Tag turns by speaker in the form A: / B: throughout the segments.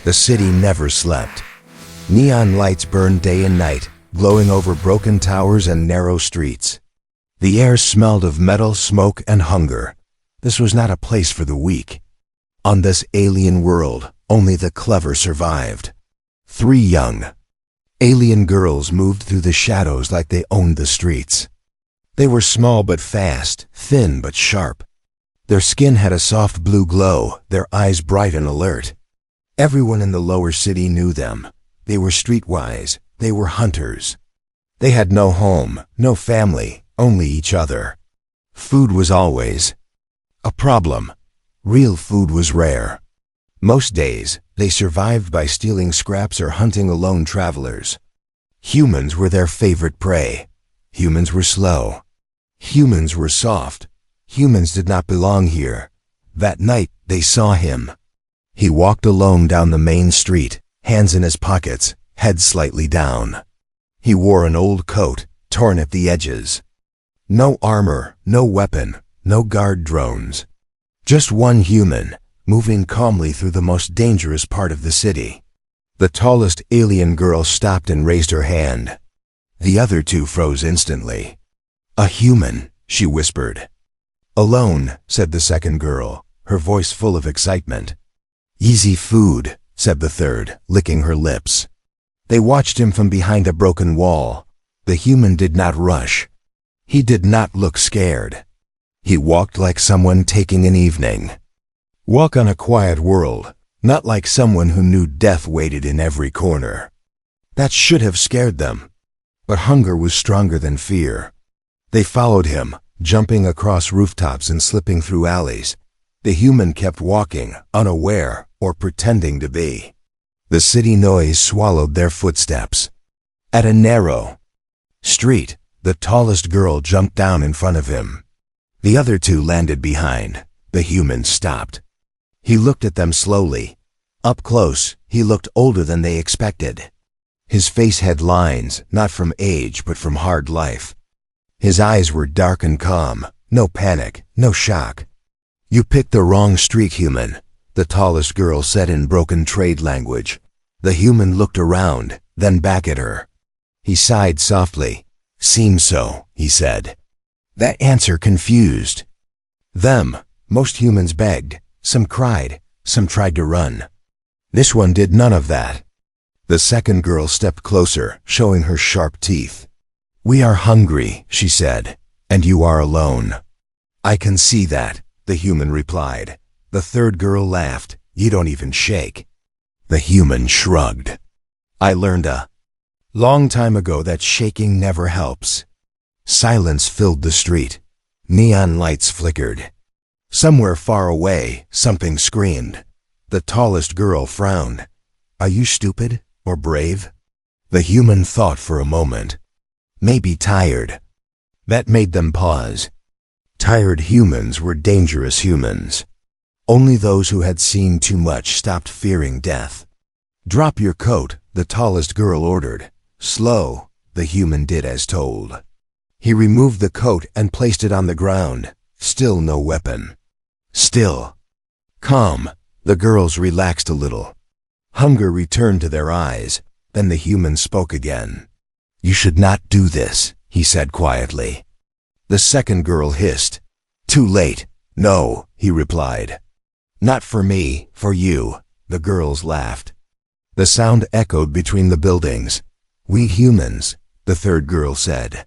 A: The city never slept. Neon lights burned day and night, glowing over broken towers and narrow streets. The air smelled of metal, smoke, and hunger. This was not a place for the weak. On this alien world, only the clever survived. 3 young alien girls moved through the shadows like they owned the streets. They were small but fast, thin but sharp. Their skin had a soft blue glow, their eyes bright and alert. Everyone in the lower city knew them. They were streetwise, they were hunters. They had no home, no family, only each other. Food was always a problem. Real food was rare. Most days, they survived by stealing scraps or hunting alone travelers. Humans were their favorite prey. Humans were slow. Humans were soft. Humans did not belong here. That night, they saw him. He walked alone down the main street, hands in his pockets, head slightly down. He wore an old coat, torn at the edges. No armor, no weapon, no guard drones. Just one human, moving calmly through the most dangerous part of the city. The tallest alien girl stopped and raised her hand. The other 2 froze instantly. "A human," she whispered. "Alone," said the second girl, her voice full of excitement. "Easy food," said the third, licking her lips. They watched him from behind a broken wall. The human did not rush. He did not look scared. He walked like someone taking an evening walk on a quiet world, not like someone who knew death waited in every corner. That should have scared them. But hunger was stronger than fear. They followed him, jumping across rooftops and slipping through alleys. The human kept walking, unaware, or pretending to be. The city noise swallowed their footsteps. At a narrow street, the tallest girl jumped down in front of him. The other 2 landed behind. The human stopped. He looked at them slowly. Up close, he looked older than they expected. His face had lines, not from age, but from hard life. His eyes were dark and calm, no panic, no shock. "You picked the wrong street, human," the tallest girl said in broken trade language. The human looked around, then back at her. He sighed softly. "Seems so," he said. That answer confused them. Most humans begged. Some cried. Some tried to run. This one did none of that. The second girl stepped closer, showing her sharp teeth. "We are hungry," she said, "and you are alone." "I can see that," the human replied. The third girl laughed. "You don't even shake." The human shrugged. "I learned a long time ago that shaking never helps." Silence filled the street. Neon lights flickered. Somewhere far away, something screamed. The tallest girl frowned. "Are you stupid or brave?" The human thought for a moment. Maybe tired. That made them pause. Tired humans were dangerous humans. Only those who had seen too much stopped fearing death. "Drop your coat," the tallest girl ordered. Slow, the human did as told. He removed the coat and placed it on the ground. Still no weapon. Still calm, the girls relaxed a little. Hunger returned to their eyes. Then the human spoke again. "You should not do this," he said quietly. The second girl hissed. "Too late." "No," he replied. "Not for me, for you." The girls laughed. The sound echoed between the buildings. "We humans," the third girl said.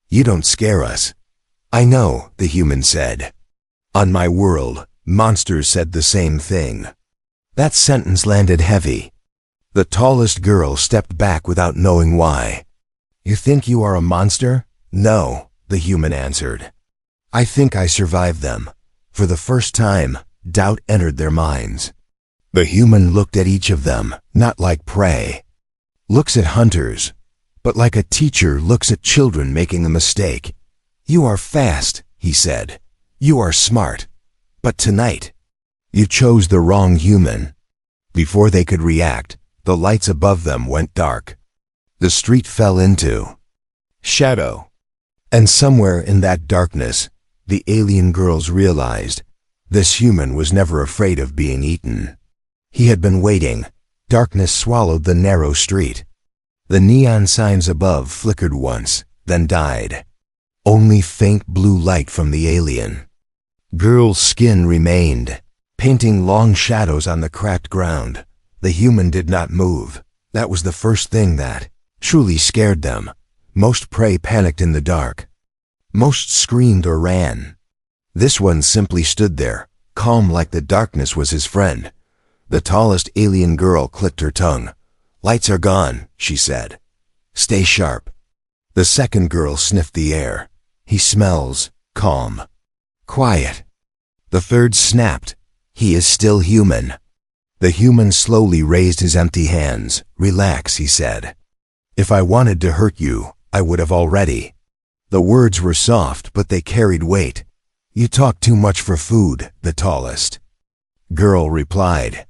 A: "You don't scare us." "I know," the human said. "On my world, monsters said the same thing." That sentence landed heavy. The tallest girl stepped back without knowing why. "You think you are a monster?" "No," the human answered. "I think I survived them." For the first time, doubt entered their minds. The human looked at each of them, not like prey. Looks at hunters, but like a teacher looks at children making a mistake. "You are fast," he said. "You are smart. But tonight, you chose the wrong human." Before they could react, the lights above them went dark. The street fell into shadow. And somewhere in that darkness, the alien girls realized this human was never afraid of being eaten. He had been waiting, Darkness swallowed the narrow street. The neon signs above flickered once, then died. Only faint blue light from the alien. Girl's skin remained, painting long shadows on the cracked ground. The human did not move. That was the first thing that truly scared them. Most prey panicked in the dark. Most screamed or ran. This one simply stood there, calm like the darkness was his friend. The tallest alien girl clicked her tongue. "Lights are gone," she said. "Stay sharp." The second girl sniffed the air. "He smells calm. Quiet." The third snapped. "He is still human." The human slowly raised his empty hands. "Relax," he said. "If I wanted to hurt you, I would have already." The words were soft, but they carried weight. "You talk too much for food," the tallest girl replied.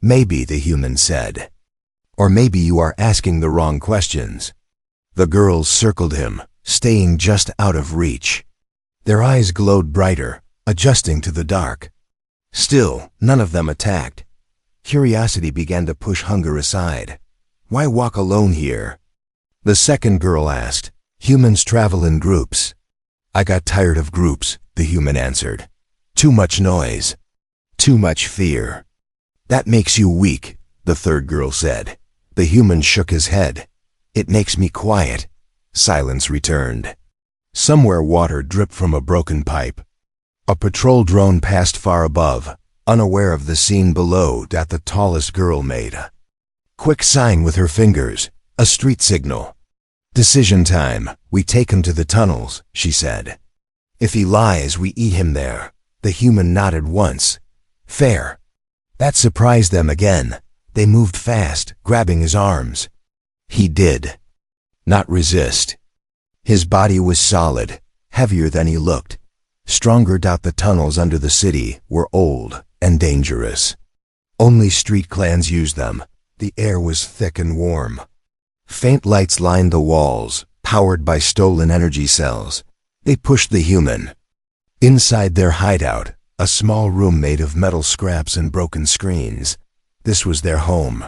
A: "Maybe," the human said. "Or maybe you are asking the wrong questions." The girls circled him, staying just out of reach. Their eyes glowed brighter, adjusting to the dark. Still, none of them attacked. Curiosity began to push hunger aside. "Why walk alone here?" The second girl asked. "Humans travel in groups." "I got tired of groups," the human answered. "Too much noise. Too much fear." "That makes you weak," the third girl said. The human shook his head. "It makes me quiet." Silence returned. Somewhere water dripped from a broken pipe. A patrol drone passed far above, unaware of the scene below that the tallest girl made a quick sign with her fingers, a street signal. "Decision time. We take him to the tunnels," she said. "If he lies, we eat him there." The human nodded once. "Fair." That surprised them again. They moved fast, grabbing his arms. He did not resist. His body was solid, heavier than he looked. Stronger. The tunnels under the city were old and dangerous. Only street clans used them. The air was thick and warm. Faint lights lined the walls, powered by stolen energy cells. They pushed the human. Inside their hideout, a small room made of metal scraps and broken screens. This was their home.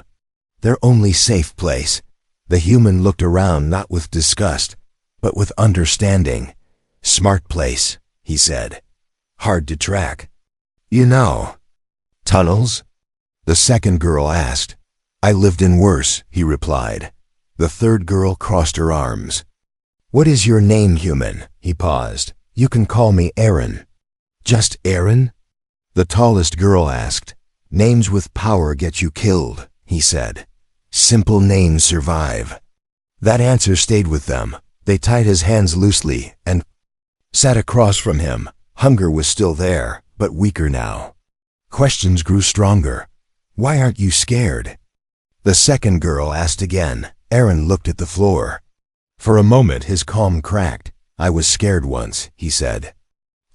A: Their only safe place. The human looked around not with disgust, but with understanding. "Smart place," he said. "Hard to track." "You know." "Tunnels?" the second girl asked. "I lived in worse," he replied. The third girl crossed her arms. "What is your name, human?" He paused. "You can call me Aaron." "Just Aaron?" the tallest girl asked. "Names with power get you killed," he said. "Simple names survive." That answer stayed with them. They tied his hands loosely and sat across from him. Hunger was still there, but weaker now. Questions grew stronger. "Why aren't you scared?" the second girl asked again. Aaron looked at the floor. For a moment his calm cracked. "I was scared once," he said.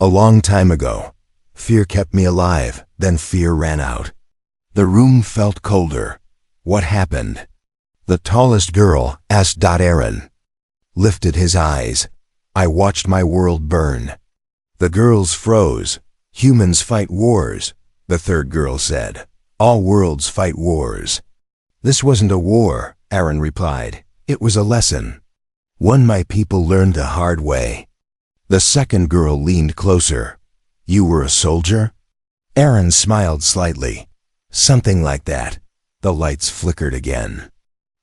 A: "A long time ago. Fear kept me alive, then fear ran out." The room felt colder. "What happened?" the tallest girl asked. Aaron lifted his eyes. "I watched my world burn." The girls froze. "Humans fight wars," the third girl said. "All worlds fight wars." "This wasn't a war," Aaron replied. "It was a lesson. One my people learned the hard way." The second girl leaned closer. "You were a soldier?" Aaron smiled slightly. "Something like that." The lights flickered again.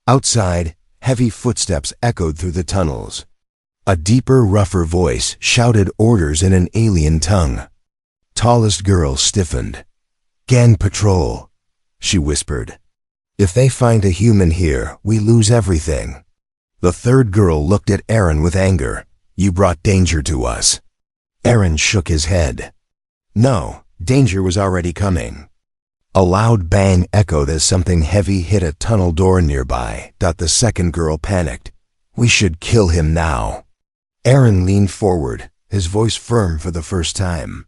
A: Outside, heavy footsteps echoed through the tunnels. A deeper, rougher voice shouted orders in an alien tongue. Tallest girl stiffened. "Gang patrol," she whispered. "If they find a human here, we lose everything." The third girl looked at Aaron with anger. "You brought danger to us." Aaron shook his head. "No, danger was already coming." A loud bang echoed as something heavy hit a tunnel door nearby. The second girl panicked. "We should kill him now." Aaron leaned forward, his voice firm for the first time.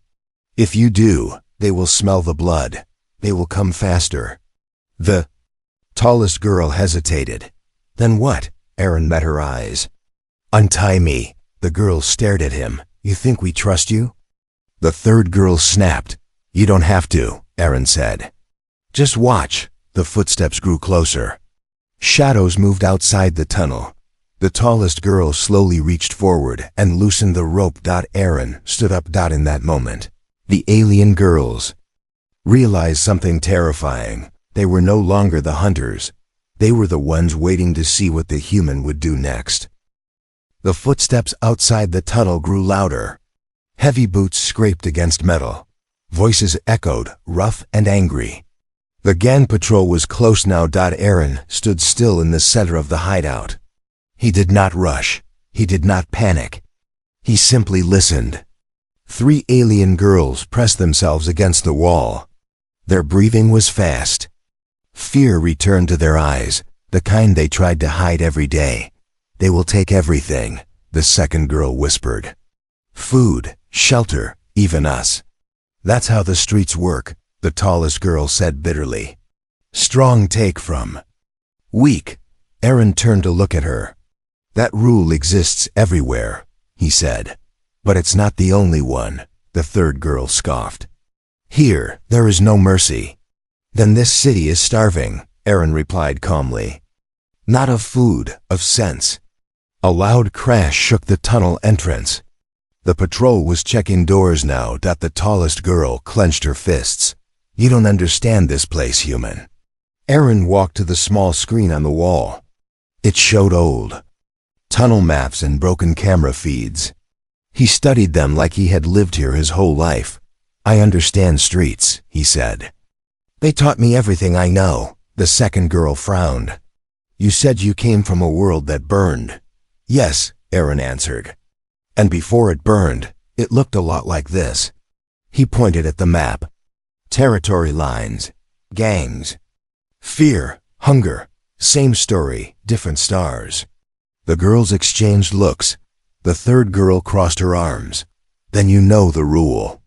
A: "If you do, they will smell the blood. They will come faster." The tallest girl hesitated. "Then what?" Aaron met her eyes. "Untie me." The girl stared at him. "You think we trust you?" The third girl snapped. "You don't have to," Aaron said. "Just watch." The footsteps grew closer. Shadows moved outside the tunnel. The tallest girl slowly reached forward and loosened the rope. Aaron stood up. In that moment, the alien girls realized something terrifying. They were no longer the hunters. They were the ones waiting to see what the human would do next. The footsteps outside the tunnel grew louder. Heavy boots scraped against metal. Voices echoed, rough and angry. The gang patrol was close now. Aaron stood still in the center of the hideout. He did not rush. He did not panic. He simply listened. 3 alien girls pressed themselves against the wall. Their breathing was fast. Fear returned to their eyes, the kind they tried to hide every day. "They will take everything," the second girl whispered. "Food, shelter, even us. That's how the streets work," the tallest girl said bitterly. "Strong take from weak." Aaron turned to look at her. "That rule exists everywhere," he said. "But it's not the only one," the third girl scoffed. "Here, there is no mercy." "Then this city is starving," Aaron replied calmly. "Not of food, of sense." A loud crash shook the tunnel entrance. The patrol was checking doors now. The tallest girl clenched her fists. "You don't understand this place, human." Aaron walked to the small screen on the wall. It showed old tunnel maps and broken camera feeds. He studied them like he had lived here his whole life. "I understand streets," he said. "They taught me everything I know," the second girl frowned. "You said you came from a world that burned." "Yes," Aaron answered. "And before it burned, it looked a lot like this." He pointed at the map. Territory lines, gangs, fear, hunger, same story, different stars. The girls exchanged looks. The third girl crossed her arms. "Then you know the rule.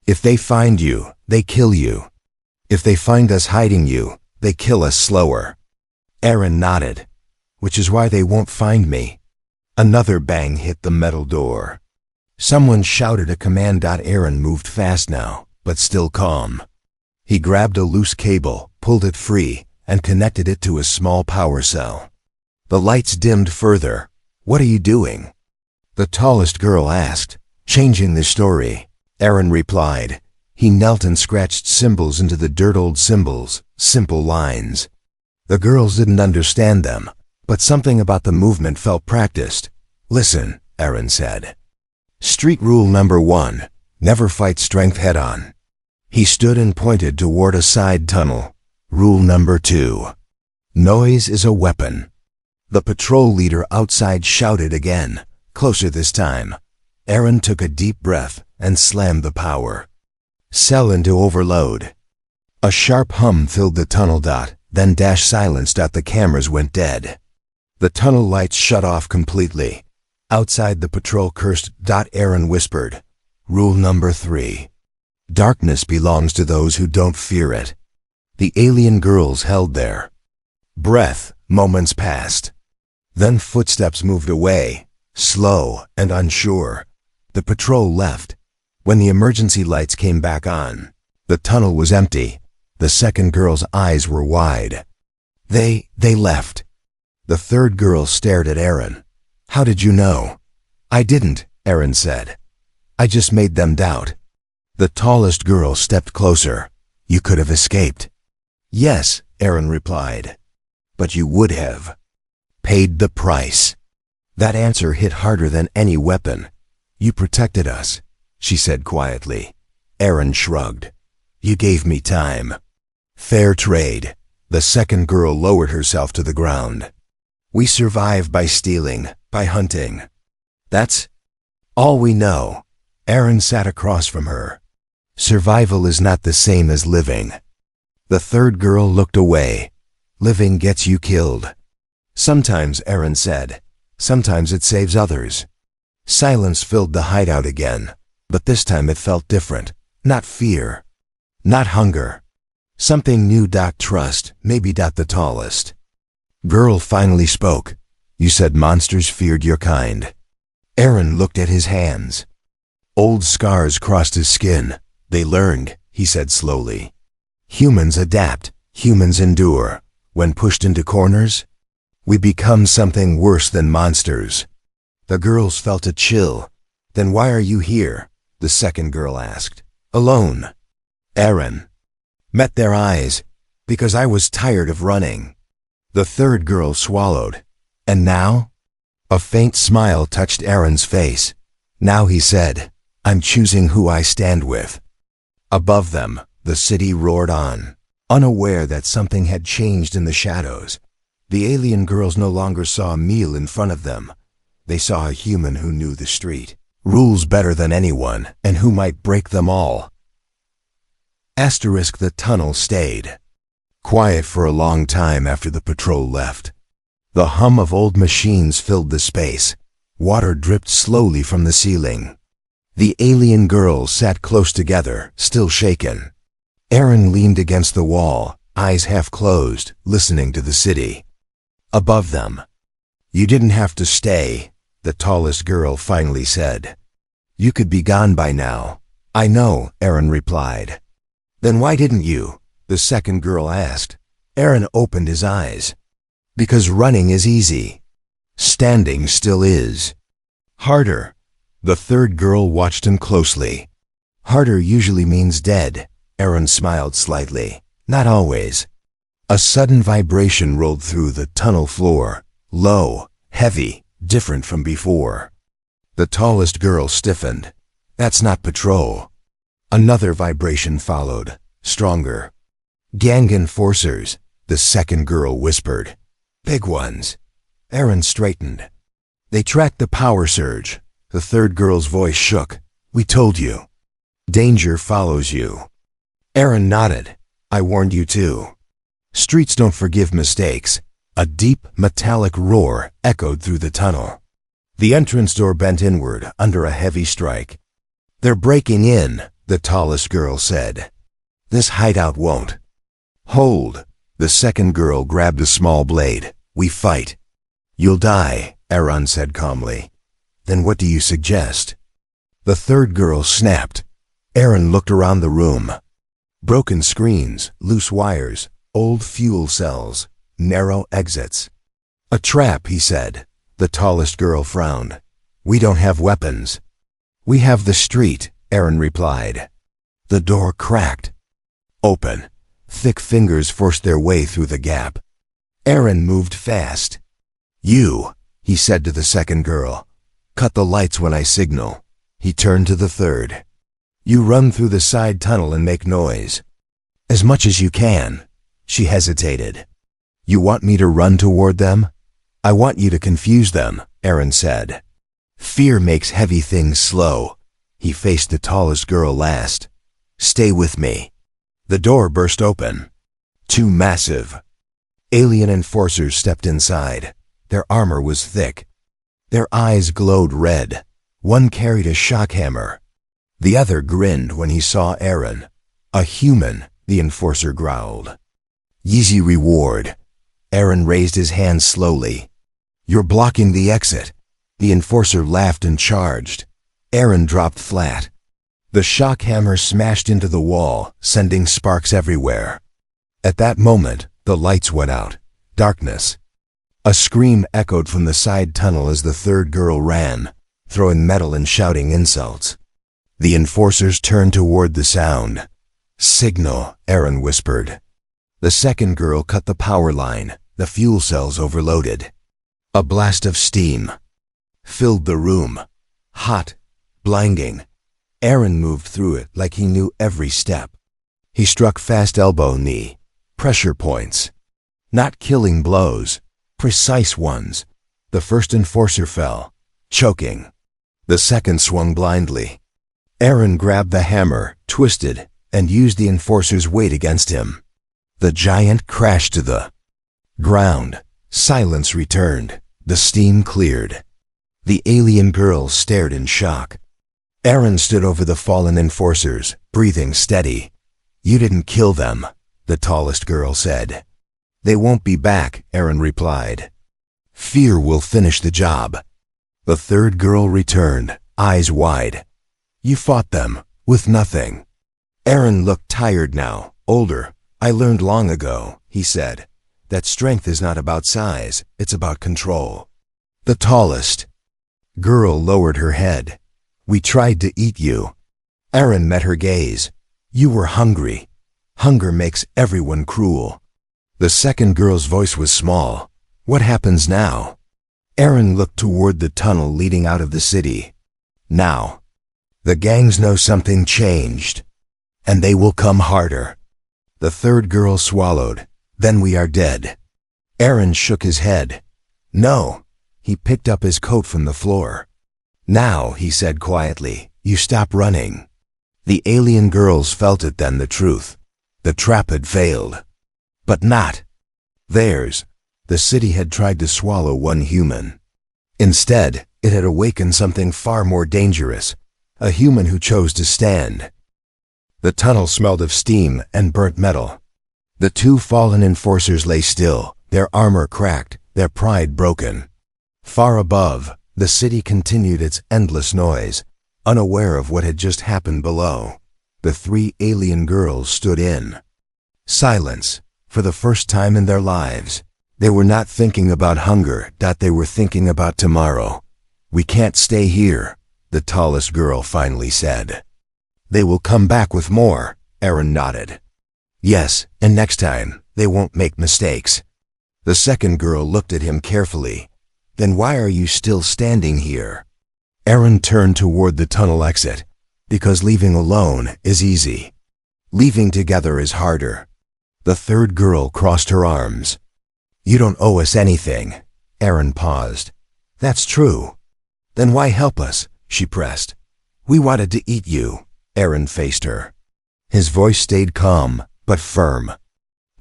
A: If they find you, they kill you. If they find us hiding you, they kill us slower." Aaron nodded. "Which is why they won't find me." Another bang hit the metal door. Someone shouted a command. Aaron moved fast now, but still calm. He grabbed a loose cable, pulled it free, and connected it to a small power cell. The lights dimmed further. "What are you doing?" the tallest girl asked. "Changing the story," Aaron replied. He knelt and scratched symbols into the dirt-old symbols, simple lines. The girls didn't understand them, but something about the movement felt practiced. "Listen," Aaron said. "Street rule number 1, never fight strength head-on." He stood and pointed toward a side tunnel. "Rule number 2, noise is a weapon." The patrol leader outside shouted again, closer this time. Aaron took a deep breath and slammed the power cell into overload. A sharp hum filled the tunnel. Then silence. The cameras went dead. The tunnel lights shut off completely. Outside, the patrol cursed. Aaron whispered, "Rule number 3. Darkness belongs to those who don't fear it." The alien girls held their breath. Moments passed. Then footsteps moved away, slow and unsure. The patrol left. When the emergency lights came back on, the tunnel was empty. The second girl's eyes were wide. They left." The third girl stared at Aaron. "How did you know?" "I didn't," Aaron said. "I just made them doubt." The tallest girl stepped closer. "You could have escaped." "Yes," Aaron replied. "But you would have paid the price." That answer hit harder than any weapon. "You protected us," she said quietly. Aaron shrugged. "You gave me time." "Fair trade." The second girl lowered herself to the ground. "We survive by stealing, by hunting. That's all we know." Aaron sat across from her. "Survival is not the same as living." The third girl looked away. "Living gets you killed." "Sometimes," Aaron said. "Sometimes it saves others." Silence filled the hideout again, but this time it felt different. Not fear. Not hunger. Something new. Trust, maybe. The tallest girl finally spoke. "You said monsters feared your kind." Aaron looked at his hands. Old scars crossed his skin. "They learned," he said slowly. "Humans adapt. Humans endure. When pushed into corners, we become something worse than monsters. The girls felt a chill. Then why are you here? The second girl asked. Alone. Aaron. Met their eyes. Because I was tired of running. The third girl swallowed. And now? A faint smile touched Aaron's face. Now he said, I'm choosing who I stand with. Above them, the city roared on, unaware that something had changed in the shadows. The alien girls no longer saw a meal in front of them. They saw a human who knew the street, rules better than anyone, and who might break them all. The tunnel stayed quiet for a long time after the patrol left. The hum of old machines filled the space. Water dripped slowly from the ceiling. The alien girls sat close together, still shaken. Aaron leaned against the wall, eyes half closed, listening to the city. Above them. You didn't have to stay, the tallest girl finally said. You could be gone by now. I know, Aaron replied. Then why didn't you? The second girl asked. Aaron opened his eyes. Because running is easy. Standing still is. Harder. The third girl watched him closely. Harder usually means dead. Aaron smiled slightly. Not always. A sudden vibration rolled through the tunnel floor. Low, heavy, different from before. The tallest girl stiffened. That's not patrol. Another vibration followed, stronger. Gang enforcers, the second girl whispered. Big ones. Aaron straightened. They tracked the power surge. The third girl's voice shook. We told you. Danger follows you. Aaron nodded. I warned you too. Streets don't forgive mistakes. A deep, metallic roar echoed through the tunnel. The entrance door bent inward under a heavy strike. They're breaking in, the tallest girl said. This hideout won't. Hold. The second girl grabbed a small blade. We fight. You'll die, Aaron said calmly. Then what do you suggest? The third girl snapped. Aaron looked around the room. Broken screens, loose wires, old fuel cells, narrow exits. A trap, he said. The tallest girl frowned. We don't have weapons. We have the street, Aaron replied. The door cracked. Open. Thick fingers forced their way through the gap. Aaron moved fast. You, he said to the second girl. Cut the lights when I signal. He turned to the third. You run through the side tunnel and make noise. As much as you can. She hesitated. You want me to run toward them? I want you to confuse them, Aaron said. Fear makes heavy things slow. He faced the tallest girl last. Stay with me. The door burst open. Too massive. Alien enforcers stepped inside. Their armor was thick. Their eyes glowed red. One carried a shock hammer. The other grinned when he saw Aaron. A human, the enforcer growled. Easy reward. Aaron raised his hand slowly. You're blocking the exit. The enforcer laughed and charged. Aaron dropped flat. The shock hammer smashed into the wall, sending sparks everywhere. At that moment, the lights went out. Darkness. A scream echoed from the side tunnel as the third girl ran, throwing metal and shouting insults. The enforcers turned toward the sound. Signal, Aaron whispered. The second girl cut the power line, the fuel cells overloaded. A blast of steam filled the room. Hot, blinding. Aaron moved through it like he knew every step. He struck fast elbow, knee. Pressure points. Not killing blows. Precise ones. The first enforcer fell, choking. The second swung blindly. Aaron grabbed the hammer, twisted, and used the enforcer's weight against him. The giant crashed to the ground. Silence returned. The steam cleared. The alien girl stared in shock. Aaron stood over the fallen enforcers, breathing steady. You didn't kill them, the tallest girl said. They won't be back, Aaron replied. Fear will finish the job. The third girl returned, eyes wide. You fought them, with nothing. Aaron looked tired now, older, I learned long ago, he said, that strength is not about size, it's about control. The tallest girl lowered her head. We tried to eat you. Aaron met her gaze. You were hungry. Hunger makes everyone cruel. The second girl's voice was small. What happens now? Aaron looked toward the tunnel leading out of the city. Now, the gangs know something changed, and they will come harder. The third girl swallowed. Then we are dead. Aaron shook his head. No. He picked up his coat from the floor. Now, he said quietly, you stop running. The alien girls felt it then, the truth. The trap had failed. But not theirs. The city had tried to swallow one human. Instead, it had awakened something far more dangerous, a human who chose to stand. The tunnel smelled of steam and burnt metal. The two fallen enforcers lay still, their armor cracked, their pride broken. Far above, the city continued its endless noise, unaware of what had just happened below. The three alien girls stood in silence. For the first time in their lives, they were not thinking about hunger, they were thinking about tomorrow. We can't stay here, the tallest girl finally said. They will come back with more, Aaron nodded. Yes, and next time, they won't make mistakes. The second girl looked at him carefully. Then why are you still standing here? Aaron turned toward the tunnel exit. Because leaving alone is easy. Leaving together is harder. The third girl crossed her arms. You don't owe us anything. Aaron paused. That's true. Then why help us? She pressed. We wanted to eat you. Aaron faced her. His voice stayed calm, but firm.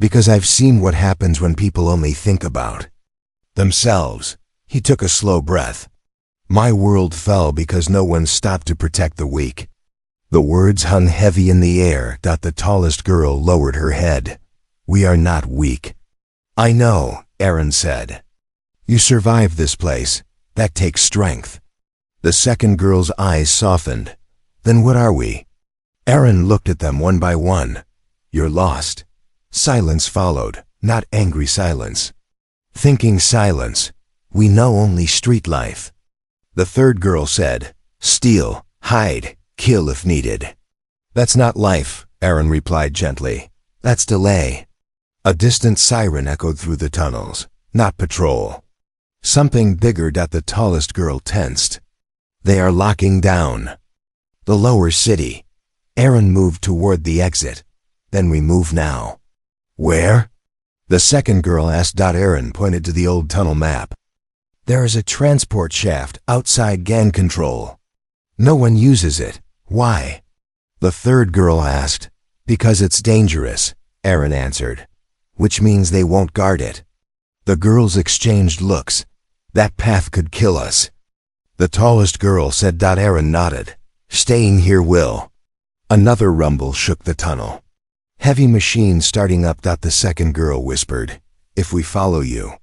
A: Because I've seen what happens when people only think about themselves. He took a slow breath. My world fell because no one stopped to protect the weak. The words hung heavy in the air. The tallest girl lowered her head. We are not weak. I know, Aaron said. You survived this place. That takes strength. The second girl's eyes softened. Then what are we? Aaron looked at them one by one. You're lost. Silence followed, not angry silence. Thinking silence. We know only street life. The third girl said, steal, hide, kill if needed. That's not life, Aaron replied gently. That's delay. A distant siren echoed through the tunnels. Not patrol. Something bigger. The tallest girl tensed. They are locking down the lower city. Aaron moved toward the exit. Then we move now. Where? The second girl asked. Aaron pointed to the old tunnel map. There is a transport shaft outside gang control. No one uses it. Why? The third girl asked. Because it's dangerous, Aaron answered. Which means they won't guard it. The girls exchanged looks. That path could kill us. The tallest girl said. Aaron nodded. Staying here will. Another rumble shook the tunnel. Heavy machines starting up. The second girl whispered. If we follow you,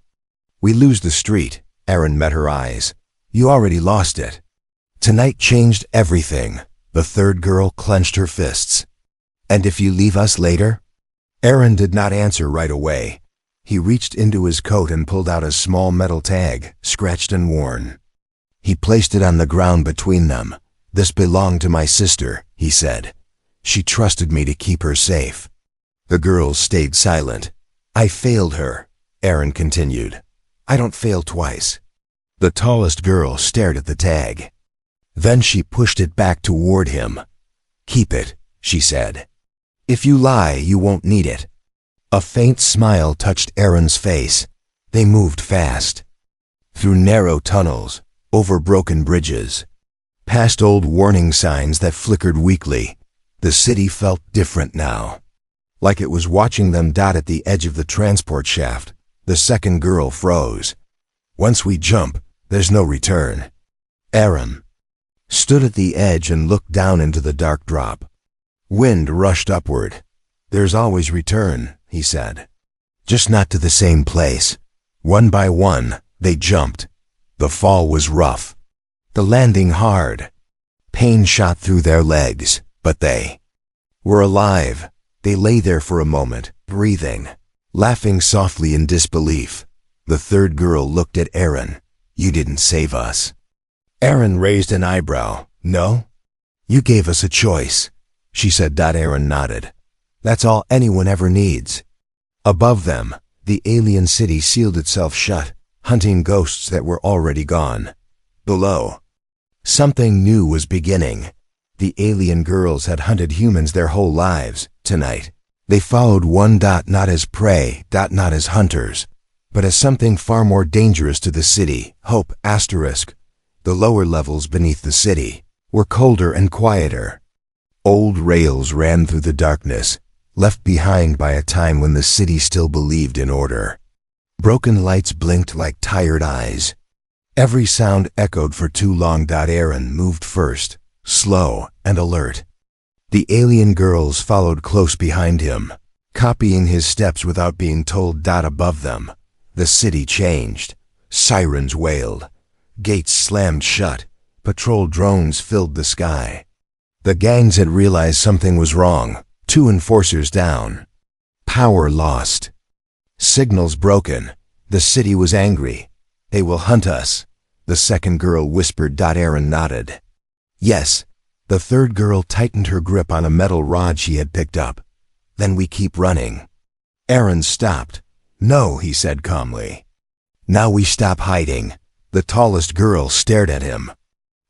A: we lose the street. Aaron met her eyes. You already lost it. Tonight changed everything. The third girl clenched her fists. And if you leave us later? Aaron did not answer right away. He reached into his coat and pulled out a small metal tag, scratched and worn. He placed it on the ground between them. This belonged to my sister, he said. She trusted me to keep her safe. The girls stayed silent. I failed her, Aaron continued. I don't fail twice. The tallest girl stared at the tag. Then she pushed it back toward him. Keep it, she said. If you lie, you won't need it. A faint smile touched Aaron's face. They moved fast. Through narrow tunnels, over broken bridges, past old warning signs that flickered weakly. The city felt different now. Like it was watching them. At the edge of the transport shaft, the second girl froze. Once we jump, there's no return. Aaron stood at the edge and looked down into the dark drop. Wind rushed upward. There's always return, he said. Just not to the same place. One by one, they jumped. The fall was rough. The landing hard. Pain shot through their legs, but they were alive. They lay there for a moment, breathing, laughing softly in disbelief. The third girl looked at Aaron. "You didn't save us." Aaron raised an eyebrow. "No? You gave us a choice," she said. Aaron nodded. "That's all anyone ever needs." Above them, the alien city sealed itself shut, hunting ghosts that were already gone. Below, something new was beginning. The alien girls had hunted humans their whole lives. Tonight, they followed one not as prey, not as hunters, but as something far more dangerous to the city. Hope *. The lower levels beneath the city were colder and quieter. Old rails ran through the darkness, left behind by a time when the city still believed in order. Broken lights blinked like tired eyes. Every sound echoed for too long. Aaron moved first, slow and alert. The alien girls followed close behind him, copying his steps without being told. Above them, the city changed. Sirens wailed. Gates slammed shut. Patrol drones filled the sky. The gangs had realized something was wrong. 2 enforcers down. Power lost. Signals broken. The city was angry. "They will hunt us," the second girl whispered. Aaron nodded. "Yes." The third girl tightened her grip on a metal rod she had picked up. "Then we keep running." Aaron stopped. "No," he said calmly. "Now we stop hiding." The tallest girl stared at him.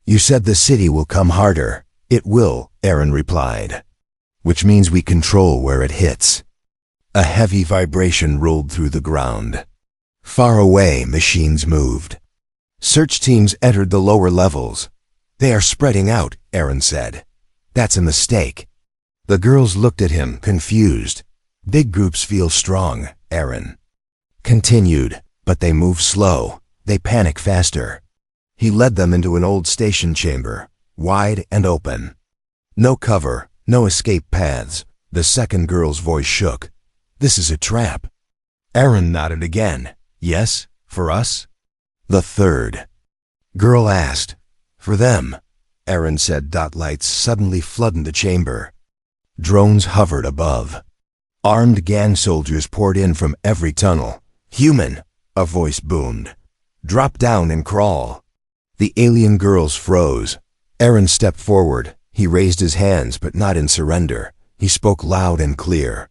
A: "You said the city will come harder." "It will," Aaron replied. "Which means we control where it hits." A heavy vibration rolled through the ground. Far away, machines moved. Search teams entered the lower levels. "They are spreading out," Aaron said. "That's a mistake." The girls looked at him, confused. "Big groups feel strong," Aaron continued, "but they move slow. They panic faster." He led them into an old station chamber, wide and open. No cover, no escape paths. The second girl's voice shook. "This is a trap." Aaron nodded again. "Yes, for us?" The third girl asked. "For them," Aaron said. Lights suddenly flooded the chamber. Drones hovered above. Armed gang soldiers poured in from every tunnel. "Human," a voice boomed. "Drop down and crawl." The alien girls froze. Aaron stepped forward. He raised his hands, but not in surrender. He spoke loud and clear.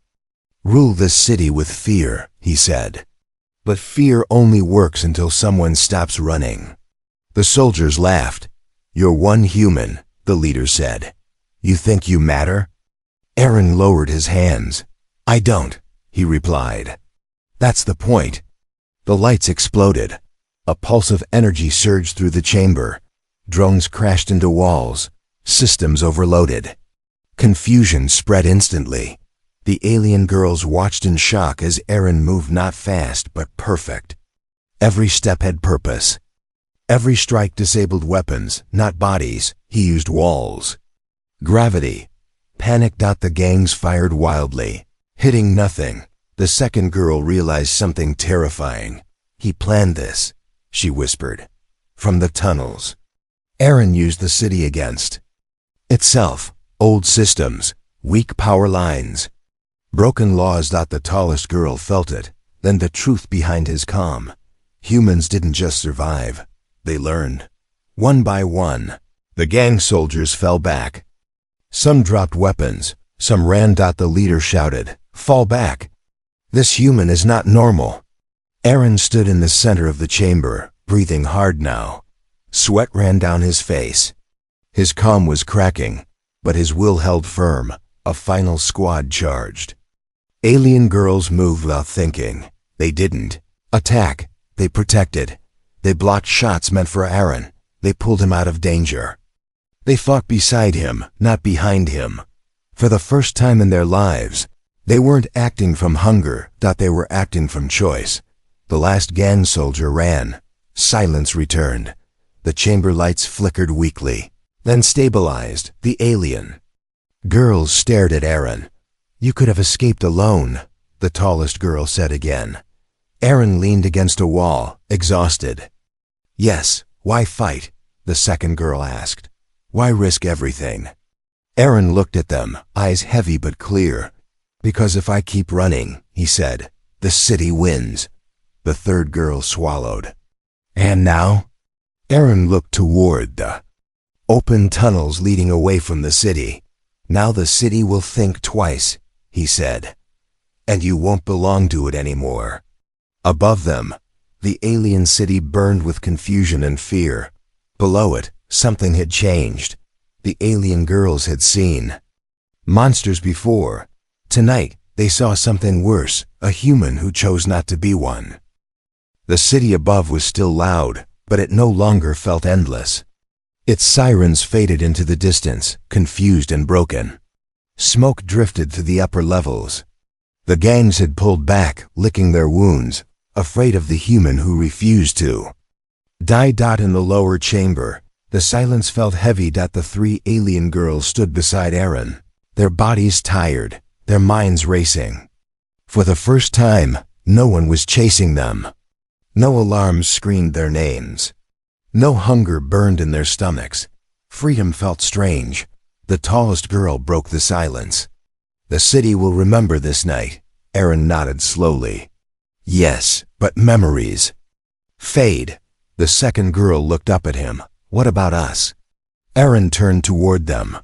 A: "Rule this city with fear," he said. "But fear only works until someone stops running." The soldiers laughed. "You're one human," the leader said. "You think you matter?" Aaron lowered his hands. "I don't," he replied. "That's the point." The lights exploded. A pulse of energy surged through the chamber. Drones crashed into walls. Systems overloaded. Confusion spread instantly. The alien girls watched in shock as Aaron moved not fast but perfect. Every step had purpose. Every strike disabled weapons, not bodies. He used walls. Gravity. Panic. The gangs fired wildly, hitting nothing. The second girl realized something terrifying. "He planned this," she whispered. "From the tunnels." Aaron used the city against itself. Old systems, weak power lines, broken laws. The tallest girl felt it, then the truth behind his calm. Humans didn't just survive. They learned. One by one, the gang soldiers fell back. Some dropped weapons. Some ran. The leader shouted, "Fall back. This human is not normal." Aaron stood in the center of the chamber, breathing hard now. Sweat ran down his face. His calm was cracking, but his will held firm. A final squad charged. Alien girls moved without thinking. They didn't attack. They protected. They blocked shots meant for Aaron. They pulled him out of danger. They fought beside him, not behind him. For the first time in their lives, they weren't acting from hunger. They were acting from choice. The last gang soldier ran. Silence returned. The chamber lights flickered weakly, then stabilized. The alien girls stared at Aaron. "You could have escaped alone," the tallest girl said again. Aaron leaned against a wall, exhausted. "Yes, why fight?" the second girl asked. "Why risk everything?" Aaron looked at them, eyes heavy but clear. Because if I keep running, he said, the city wins. The third girl swallowed. And now? Aaron looked toward the open tunnels leading away from the city. Now the city will think twice, he said. And you won't belong to it anymore. Above them, the alien city burned with confusion and fear. Below it, something had changed. The alien girls had seen monsters before. Tonight, they saw something worse, a human who chose not to be one. The city above was still loud, but it no longer felt endless. Its sirens faded into the distance, confused and broken. Smoke drifted to the upper levels. The gangs had pulled back, licking their wounds, afraid of the human who refused to die. In the lower chamber, the silence felt heavy. The three alien girls stood beside Aaron, their bodies tired, their minds racing. For the first time, no one was chasing them. No alarms screamed their names. No hunger burned in their stomachs. Freedom felt strange. The tallest girl broke the silence. The city will remember this night. Aaron nodded slowly. Yes, but memories fade. The second girl looked up at him. What about us? Aaron turned toward them.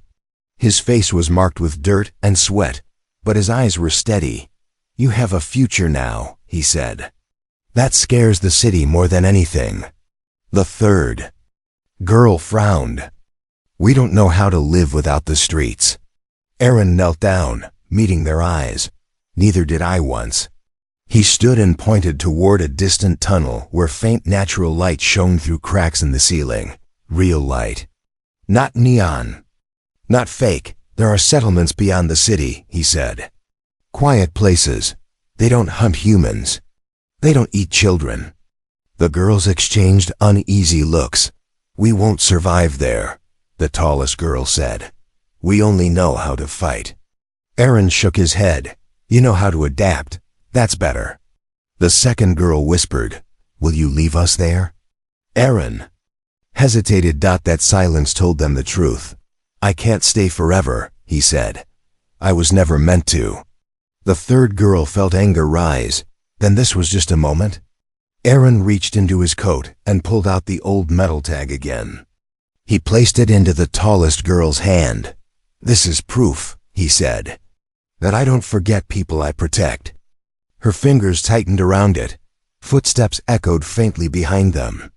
A: His face was marked with dirt and sweat, but his eyes were steady. You have a future now, he said. That scares the city more than anything. The third girl frowned. We don't know how to live without the streets. Aaron knelt down, meeting their eyes. Neither did I once. He stood and pointed toward a distant tunnel where faint natural light shone through cracks in the ceiling. Real light. Not neon. Not fake. There are settlements beyond the city, he said. Quiet places. They don't hunt humans. They don't eat children. The girls exchanged uneasy looks. We won't survive there, the tallest girl said. We only know how to fight. Aaron shook his head. You know how to adapt. That's better. The second girl whispered, will you leave us there? Aaron hesitated. That silence told them the truth. I can't stay forever, he said. I was never meant to. The third girl felt anger rise. Then this was just a moment? Aaron reached into his coat and pulled out the old metal tag again. He placed it into the tallest girl's hand. This is proof, he said, that I don't forget people I protect. Her fingers tightened around it. Footsteps echoed faintly behind them.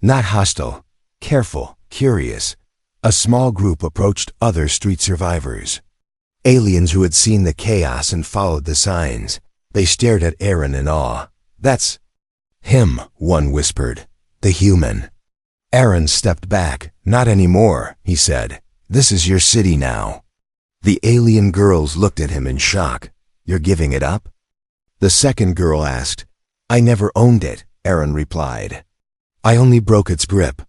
A: Not hostile, careful, curious. A small group approached other street survivors. Aliens who had seen the chaos and followed the signs. They stared at Aaron in awe. That's him, one whispered. The human. Aaron stepped back. Not anymore, he said. This is your city now. The alien girls looked at him in shock. You're giving it up? The second girl asked. I never owned it, Aaron replied. I only broke its grip.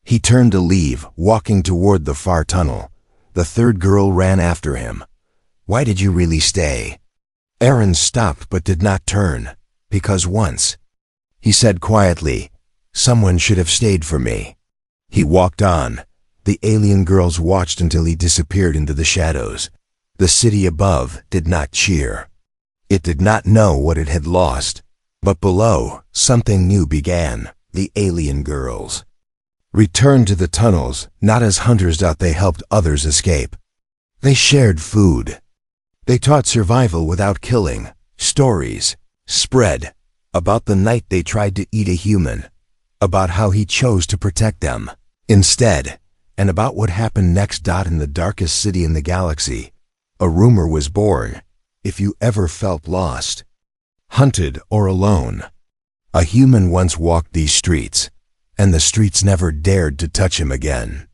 A: He turned to leave, walking toward the far tunnel. The third girl ran after him. Why did you really stay? Aaron stopped but did not turn. Because once, he said quietly, someone should have stayed for me. He walked on. The alien girls watched until he disappeared into the shadows. The city above did not cheer. It did not know what it had lost. But below, something new began. The alien girls returned to the tunnels, not as hunters. They helped others escape. They shared food. They taught survival without killing. Stories spread about the night they tried to eat a human, about how he chose to protect them instead, and about what happened next. In the darkest city in the galaxy, a rumor was born. If you ever felt lost, hunted, or alone, a human once walked these streets, and the streets never dared to touch him again.